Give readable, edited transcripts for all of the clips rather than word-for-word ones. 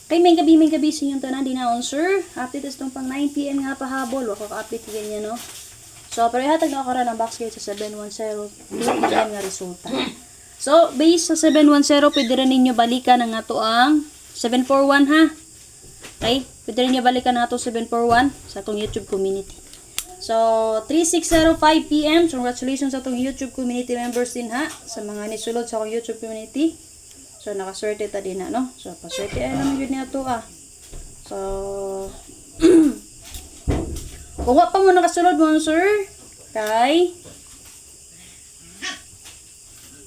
Kay may gabi sa inyong tanan, di na on sir. Update is itong pang 9 PM nga pahabol. Wako ka-update ganyan, no? So, pero ihatag na ako rin ang box gate sa 710 PM nga resulta. So, based sa 710, pwede rin ninyo balikan ang ato ang 741, ha? Okay? Pwede rin nyo balikan ang ato 741 sa atong YouTube community. So, 3605 PM. So, congratulations sa atong YouTube community members din, ha? Sa mga nisulod sa akong YouTube community. So, nakaswerte ta din na, no? So, paswerte ay naman yun niya ito, ah. So, kung wa pa mo nakasulod mo, sir, kay,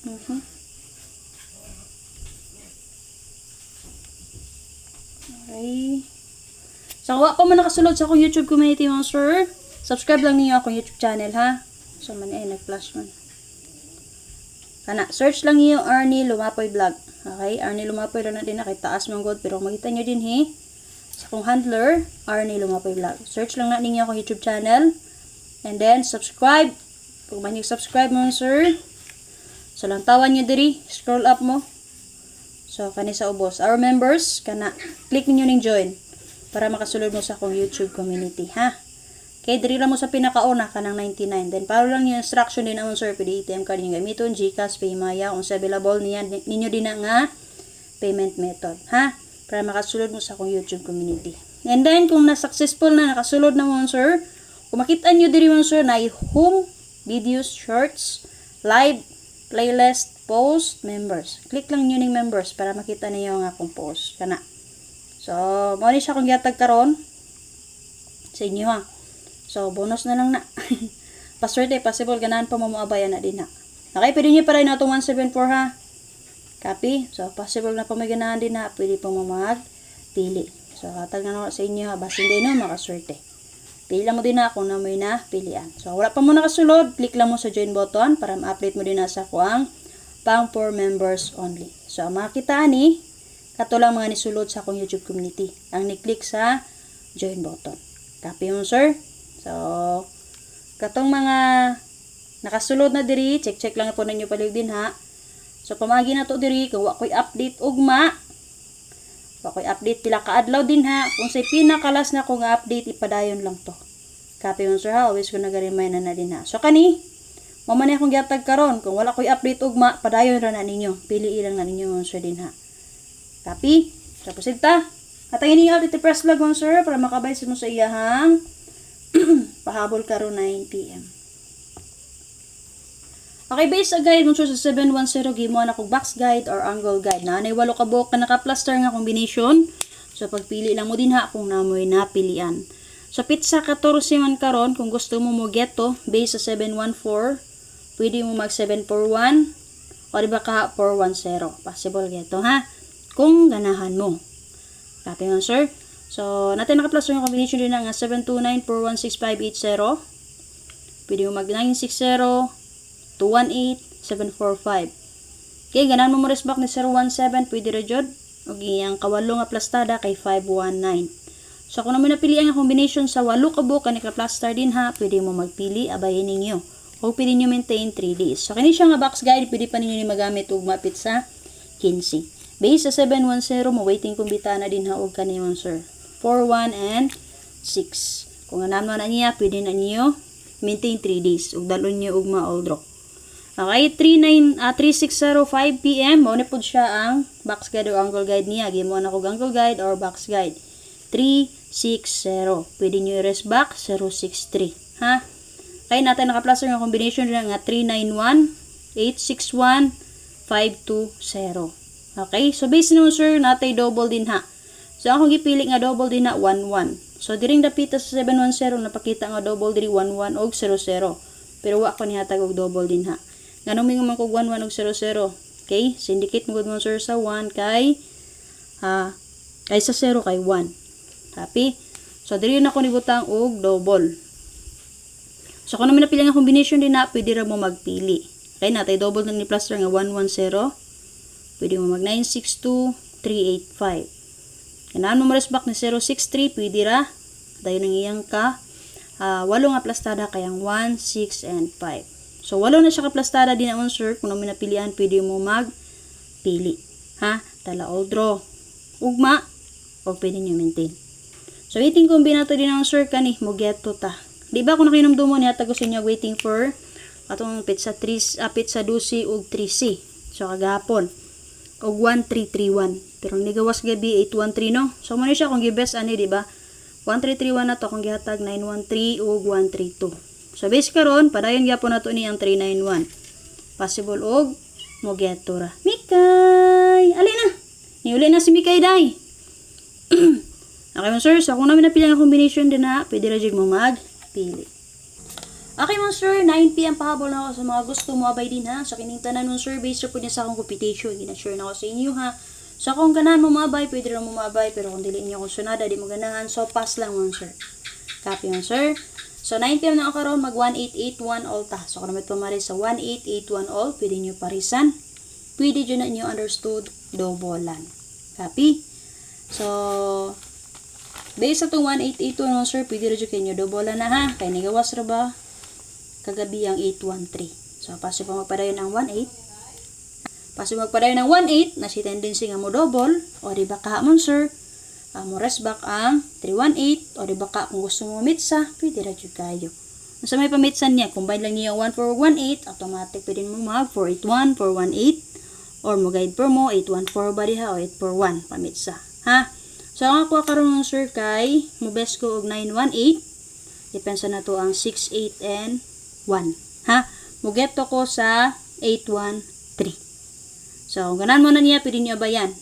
okay. So, kung wa pa mo nakasulod sa akong YouTube community mo, sir, subscribe lang niyo akong YouTube channel, ha? So, man ay, nag-flash man. Kana, search lang niyo Arnie Lumapoy Vlog. Okay, Arnie Lumapoy na din na kay taas mong god, pero makita niyo din sa akong handler Arnie Lumapoy Vlog. Search lang na ninyo akong YouTube channel and then subscribe. Kung man yung subscribe mo, sir, so lang tawan niyo diri, scroll up mo. So kani sa ubos, our members kana click niyo ning join para makasulod mo sa akong YouTube community, ha. Kay diri ra mo sa pinakauna kanang 99. Then para lang yung instruction din amon, sir, pwede ATM card niyo gamiton, GCash, Paymaya, unsa available niya ninyo din na nga payment method, ha, para makasulod mo sa akong YouTube community. And then kung na-successful na nakasulod na mo, sir, kung makita niyo diri mo, sir, na home, videos, shorts, live, playlist, post, members. Click lang niyo ning members para makita niyo ang akong post kana. So, mo ni siya kung gihatag karon sa inyo, ha. So, bonus na lang na. Paswerte, possible, ganahan pa mamuabayan na din, ha. Okay, pwede nyo pa rin na itong 174, ha. Copy. So, possible na pa may ganahan din, ha. Pwede pa mamag-pili. So, hatag na sa inyo, ha. Basta hindi na, makaswerte. Pili lang mo din, ha, kung na may na pilian. So, wala pa mo nakasulod, click lang mo sa join button para ma-update mo din na sa kuang pang for members only. So, makita ni, katulang mga nisulod sa akong YouTube community. Ang ni-click sa join button. Copy mo, sir. So, katong mga nakasulod na diri, check lang po ninyo palig din, ha. So, pamagi na to diri, kung wakoy update ugma, wakoy update pila kaadlaw din, ha. Kung say pinakalas na kung update, ipadayon lang to. Copy mo, sir, ha. Always ko nag-remind na din, ha. So, kani, mamani akong gihatag karon, kung wala koy update ugma, padayon ra na ninyo. Pili lang na ninyo, sir, din, ha. Copy. So, proceed ta. Hatangin ninyo update press vlog mo, sir, para makabay mo sa iyahang pahabol karon 9 PM. Okay, based sa guide mo, sir, sa 710, gimo na kong box guide or angle guide na nay 8 ka buok ka naka-plaster nga combination. So, pagpili lang mo din, ha, kung namoy napilian. So, pizza 14 man karon, kung gusto mo mo get to, based sa 714, pwede mo mag 741 o diba ka 410. Possible get to, ha, kung ganahan mo. Copy mo, sir. So, natin naka-plaster yung combination din nga 729-416-580. Pwede mo mag 960, 218, 745. Okay, ganahan mo mo resback ni 017, pwede ra jud. Og iyang kawalo nga plastada kay 519. So, kung naman napili ang combination sa 8 ka buok ka naka-plaster din, ha, pwede mo magpili, abayin ninyo. O pwede nyo maintain 3 days. So, kani siya nga box guide, pwede pa ninyo ni magamit og mapit sa 15. Base sa 710, mo waiting kumbita na din ha og kaniyon, sir. 4, 1, and 6. Kung anam na niya, pwede na niyo maintain 3 days. Ug dalon niyo ug ma-all okay, 3605 PM, mo ni pud siya ang box guide o angle guide niya. Gimo na kog angle guide or box guide. 360. Pwede niyo i-rest back 063, ha? Kaya natin naka-plaster nga combination nga 391, 861, 520. Okay, so base naman, sir, natay double din, ha. So, akong gipili nga double din na 11. So, diring dapita sa 710, napakita nga double diri 11 og 00. Pero wa ko nihatag og double din, ha. Ganun may man kog 11 og 00. Okay? Syndicate mo gud mo, sir, sa 1 kay sa 0 kay 1. Happy? So, diri na ko nibutang og double. So, kung naman napili nga combination din na, pwede ra mo magpili. Okay, natay double na ni plaster nga 110. Pwede mo mag 962, 385. Kanaan mo resback ni 063, pwede ra. Dayon ang iyang ka. 8 nga plastada kayang 1, 6, and 5. So, 8 na siya ka plastada din ang sir. Kung naman napilian, pwede mo magpili. Ha? Tala all draw. Ugma. o pwede nyo maintain. So, waiting kombinato din ang sir kani, mo get to ta. Di ba kung nakinumdumo niya, tago sa inyo waiting for atong pizza 3, pizza 12 ug 3C. So, kagapon. Og 1331. Pero nigawas gabi 813 no. So, muna siya kung gibes ani, di ba? 1331 na to kung gihatag 913 ug 132. So, base karon padayon gyapon nato ni ang 391. Possible og mo get to ra. Mikay! Ali na! Niuli na si Mikay day. Okay mo sir, so kung namin napili ang combination din na, pwede na dyan mo magpili. Okay mo sir, 9 PM pahabol na ako sa mga gusto mo abay din ha. So kining tanan mo sir, based po niya sa akong computation, gina-share na ako sa inyo ha. So kung ganahan mo mabay, pwede rin mo mabay, pero kung dili inyo kung sunada, di mo ganahan, so pass lang mo sir. Copy mo sir. So 9 PM na ako karon mag 1881 all ta. So kung naman pamari sa 1881 all, pwede nyo parisan. Pwede dyan na inyo understood, dobolan. Copy? So, based sa itong 1882 no sir, pwede rin kayo dobola na ha. Kaya nigawas ra ba? Kagabi ang 813. So, paso pa magpadayon ng 18. Paso magpadayon ng 18, na si tendency nga mo double. O di ba ka mo sir? Mo rest back ang 318. O di ba ka kung gusto mo mitsa, pwede rin kayo. Sa may pamitsan niya, combine lang niya 1418, automatic pwede mo mag 481, 418. Or mo guide per mo, 814 ba diha o 841 pamitsa. Ha? So, ang ako karon ng sir kay, mo best ko og 918. Depensa na to ang 68 and 1. Ha? Mo get to ko sa 813. So, kung ganan mo na niya, pwede nyo abayan.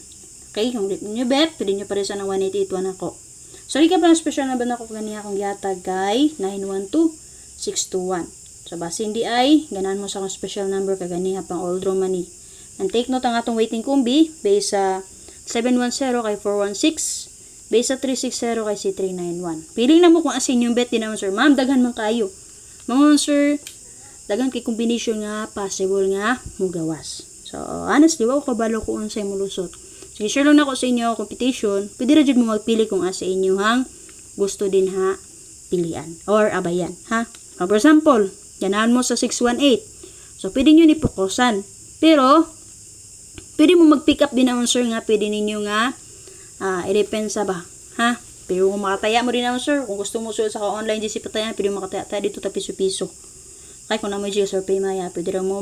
Okay? Kung nyo bet, pwede nyo pa rin sa ng 1881 ako. So, ika pa ng special na ba na ko ganiya kung gihatag kay 912621. So, base hindi ay, ganan mo sa akong special number kaganiha pang old Romani. And take note ang atong waiting kumbi, base sa 710 kay 416. Base sa 360 kay si 391. Piling na mo kung asin yung bet din naman sir. Ma'am, daghan man kayo. Mga sir, daghan kay combination nga possible nga mugawas. So, honestly, wow, kabalo ko unsay mulusot. Sige, share lang na ko sa inyo computation. Pwede rin mo magpili kung asa inyo hang gusto din ha pilian or abayan. Ha? For example, ganahan mo sa 618. So, pwede nyo nipokusan. Pero, pwede mo mag-pick up din naman sir nga, pwede ninyo nga i-depensa ba, ha? Pero kung makataya mo rin naman sir, kung gusto mo sir sa online GC patayan, pwede mo makataya dito ta piso-piso. Kaya kung naman GC or Paymaya, pwede rin mo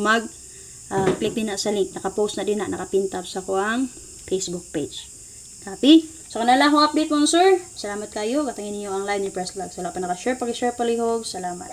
click din na sa link, nakapost na din na, nakapintap sa kuang Facebook page. Copy? So kung nala akong update mo sir, salamat kayo, katangin niyo ang live ni Press Vlog. So wala pa naka-share, pag-share palihog, salamat.